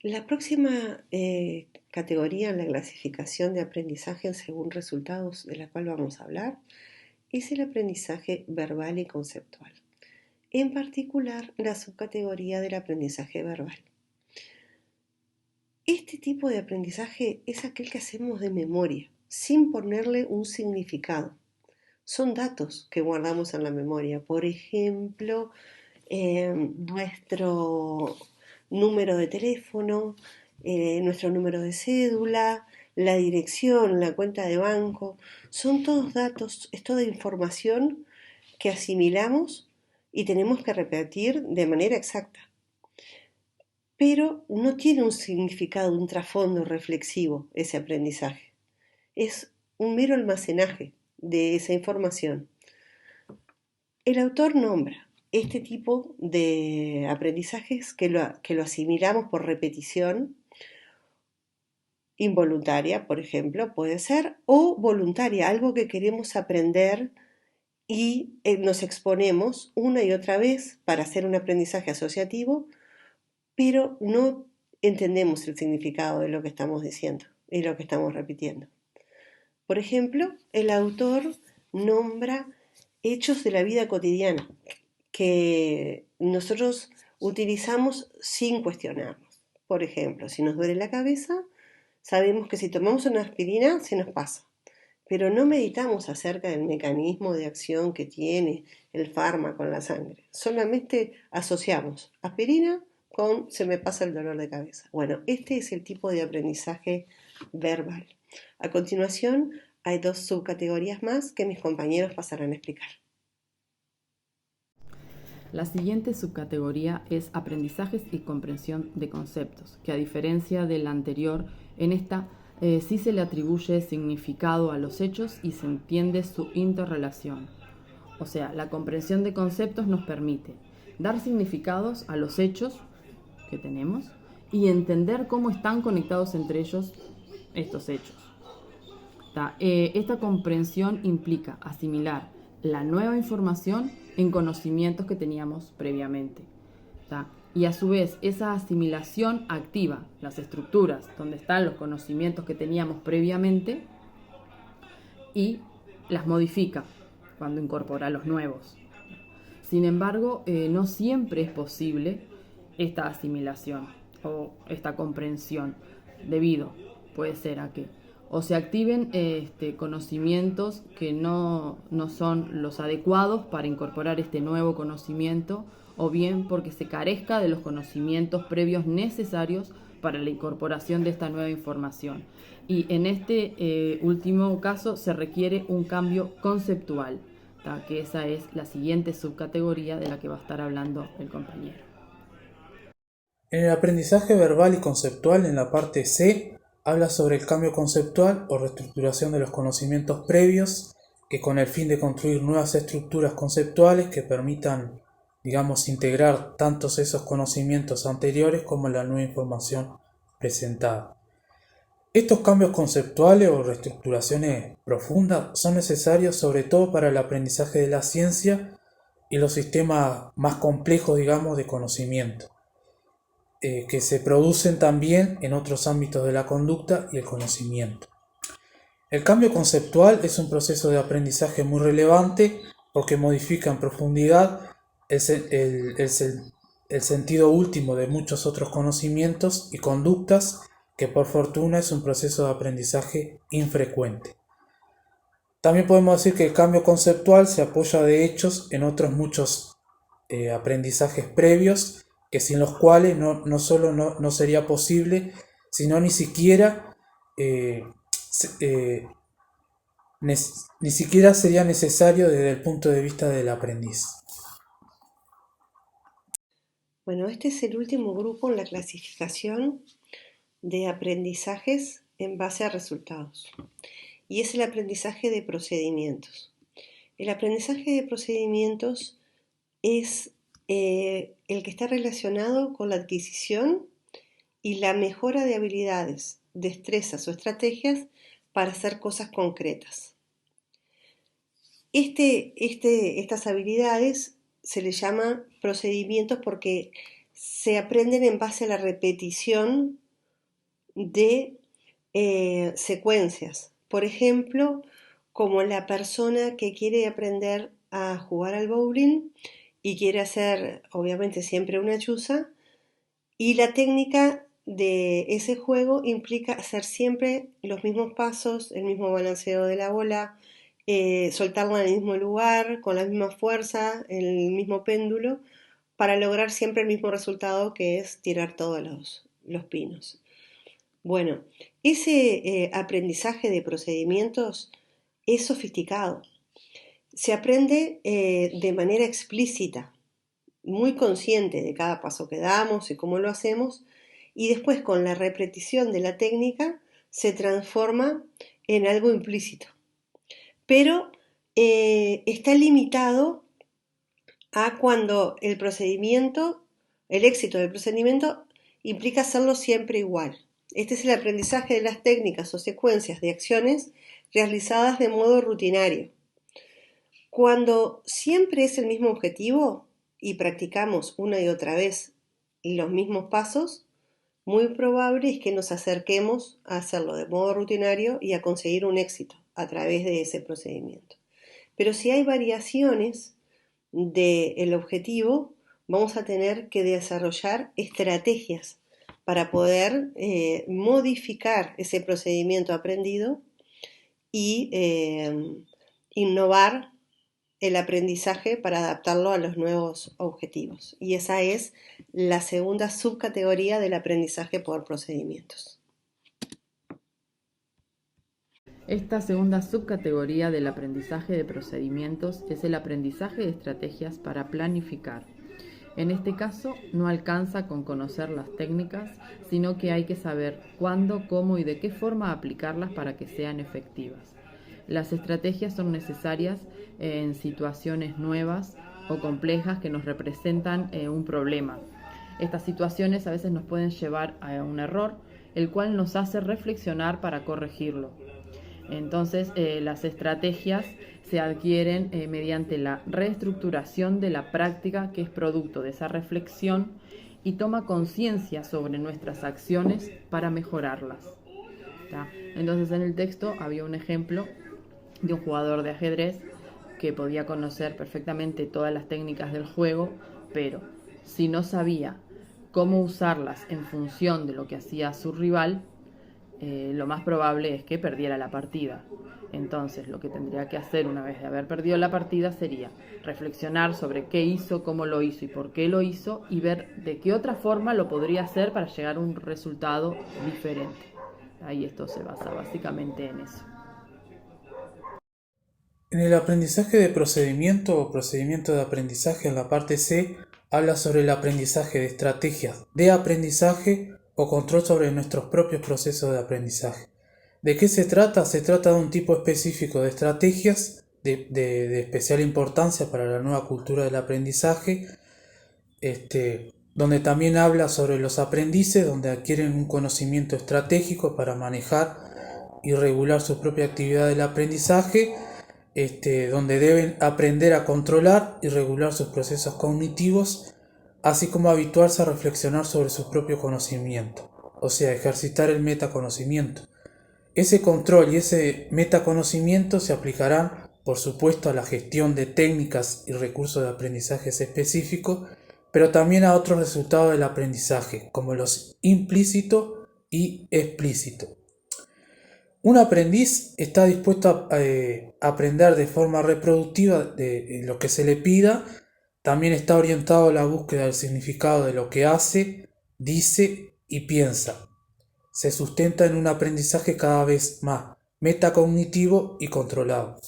La próxima categoría en la clasificación de aprendizaje según resultados de la cual vamos a hablar es el aprendizaje verbal y conceptual, en particular la subcategoría del aprendizaje verbal. Este tipo de aprendizaje es aquel que hacemos de memoria, sin ponerle un significado. Son datos que guardamos en la memoria. Por ejemplo, nuestro número de teléfono, nuestro número de cédula, la dirección, la cuenta de banco. Son todos datos, es toda información que asimilamos y tenemos que repetir de manera exacta. Pero no tiene un significado, un trasfondo reflexivo ese aprendizaje. Es un mero almacenaje de esa información. El autor nombra este tipo de aprendizajes que lo asimilamos por repetición involuntaria, por ejemplo, puede ser, o voluntaria, algo que queremos aprender y nos exponemos una y otra vez para hacer un aprendizaje asociativo, pero no entendemos el significado de lo que estamos diciendo y lo que estamos repitiendo. Por ejemplo, el autor nombra hechos de la vida cotidiana que nosotros utilizamos sin cuestionarnos. Por ejemplo, si nos duele la cabeza, sabemos que si tomamos una aspirina se nos pasa, pero no meditamos acerca del mecanismo de acción que tiene el fármaco en la sangre. Solamente asociamos aspirina con se me pasa el dolor de cabeza. Bueno, este es el tipo de aprendizaje verbal. A continuación, hay dos subcategorías más que mis compañeros pasarán a explicar. La siguiente subcategoría es aprendizajes y comprensión de conceptos, que a diferencia de la anterior, en esta sí se le atribuye significado a los hechos y se entiende su interrelación. O sea, la comprensión de conceptos nos permite dar significados a los hechos que tenemos y entender cómo están conectados entre ellos estos hechos. Esta comprensión implica asimilar la nueva información en conocimientos que teníamos previamente. Y a su vez esa asimilación activa las estructuras donde están los conocimientos que teníamos previamente y las modifica cuando incorpora los nuevos. Sin embargo, no siempre es posible esta asimilación o esta comprensión debido, puede ser a que o se activen conocimientos que no son los adecuados para incorporar este nuevo conocimiento, o bien porque se carezca de los conocimientos previos necesarios para la incorporación de esta nueva información. Y en este último caso se requiere un cambio conceptual, que esa es la siguiente subcategoría de la que va a estar hablando el compañero. En el aprendizaje verbal y conceptual, en la parte C, habla sobre el cambio conceptual o reestructuración de los conocimientos previos, que con el fin de construir nuevas estructuras conceptuales que permitan, digamos, integrar tantos esos conocimientos anteriores como la nueva información presentada. Estos cambios conceptuales o reestructuraciones profundas son necesarios sobre todo para el aprendizaje de la ciencia y los sistemas más complejos, digamos, de conocimiento, que se producen también en otros ámbitos de la conducta y el conocimiento. El cambio conceptual es un proceso de aprendizaje muy relevante porque modifica en profundidad el sentido último de muchos otros conocimientos y conductas, que por fortuna es un proceso de aprendizaje infrecuente. También podemos decir que el cambio conceptual se apoya de hechos en otros muchos aprendizajes previos, que sin los cuales no solo no sería posible, sino ni siquiera ni siquiera sería necesario desde el punto de vista del aprendiz. Bueno, este es el último grupo en la clasificación de aprendizajes en base a resultados, y es el aprendizaje de procedimientos. El aprendizaje de procedimientos es el que está relacionado con la adquisición y la mejora de habilidades, destrezas o estrategias para hacer cosas concretas. Estas habilidades se les llama procedimientos porque se aprenden en base a la repetición de secuencias. Por ejemplo, como la persona que quiere aprender a jugar al bowling y quiere hacer, obviamente, siempre una chuza, y la técnica de ese juego implica hacer siempre los mismos pasos, el mismo balanceo de la bola, soltarla en el mismo lugar, con la misma fuerza, el mismo péndulo, para lograr siempre el mismo resultado, que es tirar todos los pinos. Bueno, ese aprendizaje de procedimientos es sofisticado. Se aprende de manera explícita, muy consciente de cada paso que damos y cómo lo hacemos, y después con la repetición de la técnica se transforma en algo implícito. Pero está limitado a cuando el éxito del procedimiento implica hacerlo siempre igual. Este es el aprendizaje de las técnicas o secuencias de acciones realizadas de modo rutinario. Cuando siempre es el mismo objetivo y practicamos una y otra vez los mismos pasos, muy probable es que nos acerquemos a hacerlo de modo rutinario y a conseguir un éxito a través de ese procedimiento. Pero si hay variaciones del objetivo, vamos a tener que desarrollar estrategias para poder modificar ese procedimiento aprendido y innovar el aprendizaje para adaptarlo a los nuevos objetivos. Y esa es la segunda subcategoría del aprendizaje por procedimientos. Esta segunda subcategoría del aprendizaje de procedimientos es el aprendizaje de estrategias para planificar. En este caso, no alcanza con conocer las técnicas, sino que hay que saber cuándo, cómo y de qué forma aplicarlas para que sean efectivas. Las estrategias son necesarias en situaciones nuevas o complejas que nos representan un problema. Estas situaciones a veces nos pueden llevar a un error, el cual nos hace reflexionar para corregirlo. Entonces, las estrategias se adquieren mediante la reestructuración de la práctica, que es producto de esa reflexión y toma conciencia sobre nuestras acciones para mejorarlas. ¿Tá? Entonces, en el texto había un ejemplo de un jugador de ajedrez que podía conocer perfectamente todas las técnicas del juego, pero si no sabía cómo usarlas en función de lo que hacía su rival, lo más probable es que perdiera la partida. Entonces, lo que tendría que hacer una vez de haber perdido la partida sería reflexionar sobre qué hizo, cómo lo hizo y por qué lo hizo, y ver de qué otra forma lo podría hacer para llegar a un resultado diferente. Ahí esto se basa básicamente en eso. En el aprendizaje de procedimiento o procedimiento de aprendizaje, en la parte C, habla sobre el aprendizaje de estrategias de aprendizaje o control sobre nuestros propios procesos de aprendizaje. ¿De qué se trata? Se trata de un tipo específico de estrategias de especial importancia para la nueva cultura del aprendizaje, donde también habla sobre los aprendices, donde adquieren un conocimiento estratégico para manejar y regular su propia actividad del aprendizaje, donde deben aprender a controlar y regular sus procesos cognitivos, así como habituarse a reflexionar sobre su propio conocimiento, o sea, ejercitar el metaconocimiento. Ese control y ese metaconocimiento se aplicarán, por supuesto, a la gestión de técnicas y recursos de aprendizajes específicos, pero también a otros resultados del aprendizaje, como los implícito y explícito. Un aprendiz está dispuesto a aprender de forma reproductiva de lo que se le pida. También está orientado a la búsqueda del significado de lo que hace, dice y piensa. Se sustenta en un aprendizaje cada vez más metacognitivo y controlado.